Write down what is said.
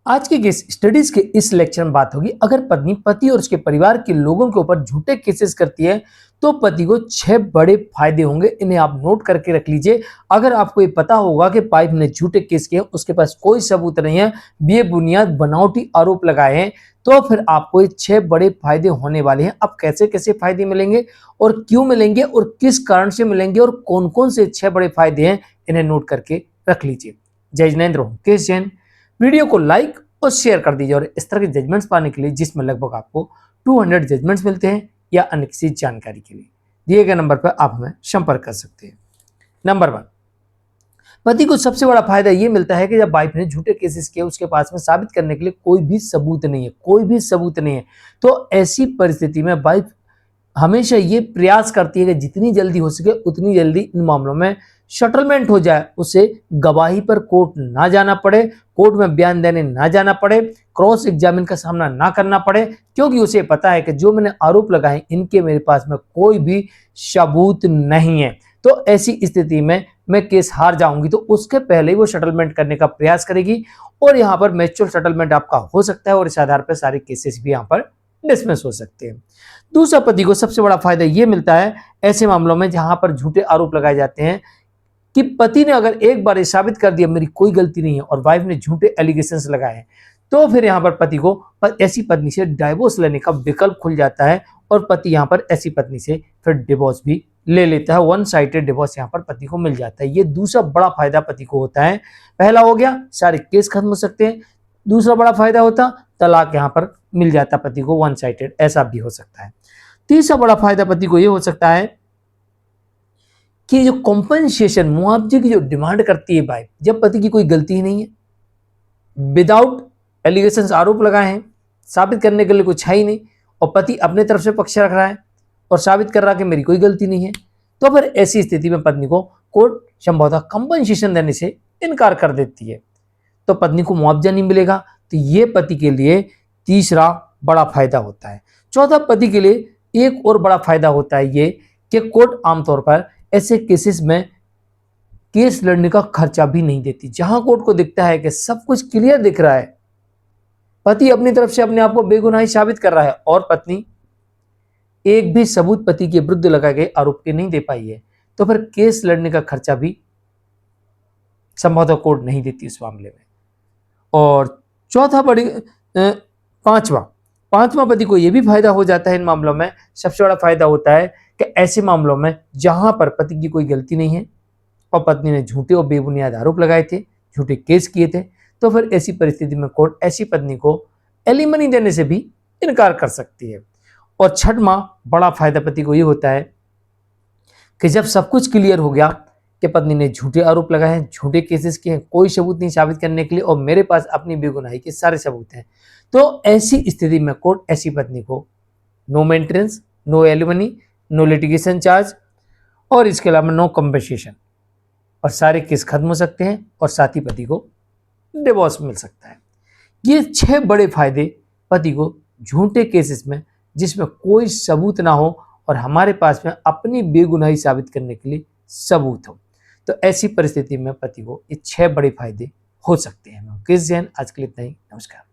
आज के case studies के इस लेक्चर में बात होगी, अगर पत्नी पति और उसके परिवार के लोगों के ऊपर झूठे केसेस करती है तो पति को 6 बड़े फायदे होंगे। इन्हें आप नोट करके रख लीजिए। अगर आपको ये पता होगा कि वाइफ ने झूठे केस किए, उसके पास कोई सबूत नहीं है, बेबुनियाद बनावटी आरोप लगाए हैं, तो फिर आपको ये 6 बड़े फायदे होने वाले हैं। अब कैसे कैसे फायदे मिलेंगे और क्यों मिलेंगे और किस कारण से मिलेंगे और कौन कौन से 6 बड़े फायदे हैं, इन्हें नोट करके रख लीजिए। जय जिनेंद्र, केस जैन। वीडियो को लाइक और शेयर कर दीजिए और इस तरह के जजमेंट्स पाने के लिए, जिसमें लगभग आपको 200 जजमेंट्स मिलते हैं, या अन्य किसी जानकारी के लिए दिए गए नंबर पर आप हमें संपर्क कर सकते हैं। नंबर 1, पति को सबसे बड़ा फायदा यह मिलता है कि जब वाइफ ने झूठे केसेस किए, उसके पास में साबित करने के लिए कोई भी सबूत नहीं है, कोई भी सबूत नहीं है, तो ऐसी परिस्थिति में वाइफ हमेशा ये प्रयास करती है कि जितनी जल्दी हो सके उतनी जल्दी इन मामलों में सेटलमेंट हो जाए, उसे गवाही पर कोर्ट ना जाना पड़े, कोर्ट में बयान देने ना जाना पड़े, क्रॉस एग्जामिन का सामना ना करना पड़े, क्योंकि उसे पता है कि जो मैंने आरोप लगाए इनके मेरे पास में कोई भी सबूत नहीं है। तो ऐसी स्थिति में मैं केस हार जाऊंगी, तो उसके पहले ही वो सेटलमेंट करने का प्रयास करेगी और यहाँ पर म्यूचुअल सेटलमेंट आपका हो सकता है और इस आधार पर सारे केसेस भी यहाँ पर डिसमिस हो सकते हैं। दूसरा, पति को सबसे बड़ा फायदा यह मिलता है ऐसे मामलों में जहां पर झूठे आरोप लगाए जाते हैं कि पति ने अगर एक बार ये साबित कर दिया मेरी कोई गलती नहीं है और वाइफ ने झूठे एलिगेशंस लगाए हैं, तो फिर यहां पर पति को ऐसी पत्नी से डाइवोर्स लेने का विकल्प खुल जाता है और पति यहां पर ऐसी पत्नी से फिर डिवोर्स भी ले लेता है। वन साइडेड डिवोर्स यहां पर पति को मिल जाता है। ये दूसरा बड़ा फायदा पति को होता है। पहला हो गया सारे केस खत्म हो सकते हैं, दूसरा बड़ा फायदा होता तलाक यहां पर मिल जाता पति को, वन साइडेड ऐसा भी हो सकता है। तीसरा बड़ा फायदा पति को यह हो सकता है कि जो कॉम्पनसेशन, मुआवजे की जो डिमांड करती है वाइफ, जब पति की कोई गलती ही नहीं है, विदाउट एलिगेशंस आरोप लगाए हैं, साबित करने के लिए कुछ है ही नहीं और पति अपने तरफ से पक्ष रख रहा है और साबित कर रहा है कि मेरी कोई गलती नहीं है, तो फिर ऐसी स्थिति में पत्नी को कोर्ट संभवतः कंपनसेशन देने से इनकार कर देती है, तो पत्नी को मुआवजा नहीं मिलेगा। तो ये पति के लिए तीसरा बड़ा फायदा होता है। चौथा, पति के लिए एक और बड़ा फायदा होता है ये कि कोर्ट आमतौर पर ऐसे केसेस में केस लड़ने का खर्चा भी नहीं देती। जहां कोर्ट को दिखता है कि सब कुछ क्लियर दिख रहा है, पति अपनी तरफ से अपने आप को बेगुनाही साबित कर रहा है और पत्नी एक भी सबूत पति के विरुद्ध लगाए गए आरोप के नहीं दे पाई है, तो फिर केस लड़ने का खर्चा भी संभवतः कोर्ट नहीं देती इस मामले में। और चौथा पांचवा पति को यह भी फायदा हो जाता है इन मामलों में। सबसे बड़ा फायदा होता है कि ऐसे मामलों में जहां पर पति की कोई गलती नहीं है और पत्नी ने झूठे और बेबुनियाद आरोप लगाए थे, झूठे केस किए थे, तो फिर ऐसी परिस्थिति में कोर्ट ऐसी पत्नी को एलिमनी देने से भी इनकार कर सकती है। और छठवां बड़ा फायदा पति को यह होता है कि जब सब कुछ क्लियर हो गया कि पत्नी ने झूठे आरोप लगाए हैं, झूठे केसेस किए हैं, कोई सबूत नहीं साबित करने के लिए और मेरे पास अपनी बेगुनाही के सारे सबूत हैं, तो ऐसी स्थिति में कोर्ट ऐसी पत्नी को no maintenance, no alimony, no litigation charge और इसके अलावा नो कंपनसेशन, और सारे केस खत्म हो सकते हैं और साथ ही पति को डिवोर्स मिल सकता है। ये 6 बड़े फायदे पति को झूठे केसेस में, जिसमें कोई सबूत ना हो और हमारे पास में अपनी बेगुनाही साबित करने के लिए सबूत हो, तो ऐसी परिस्थिति में पति को ये 6 बड़े फायदे हो सकते हैं। केस जैन, आज के लिए इतना ही। नमस्कार।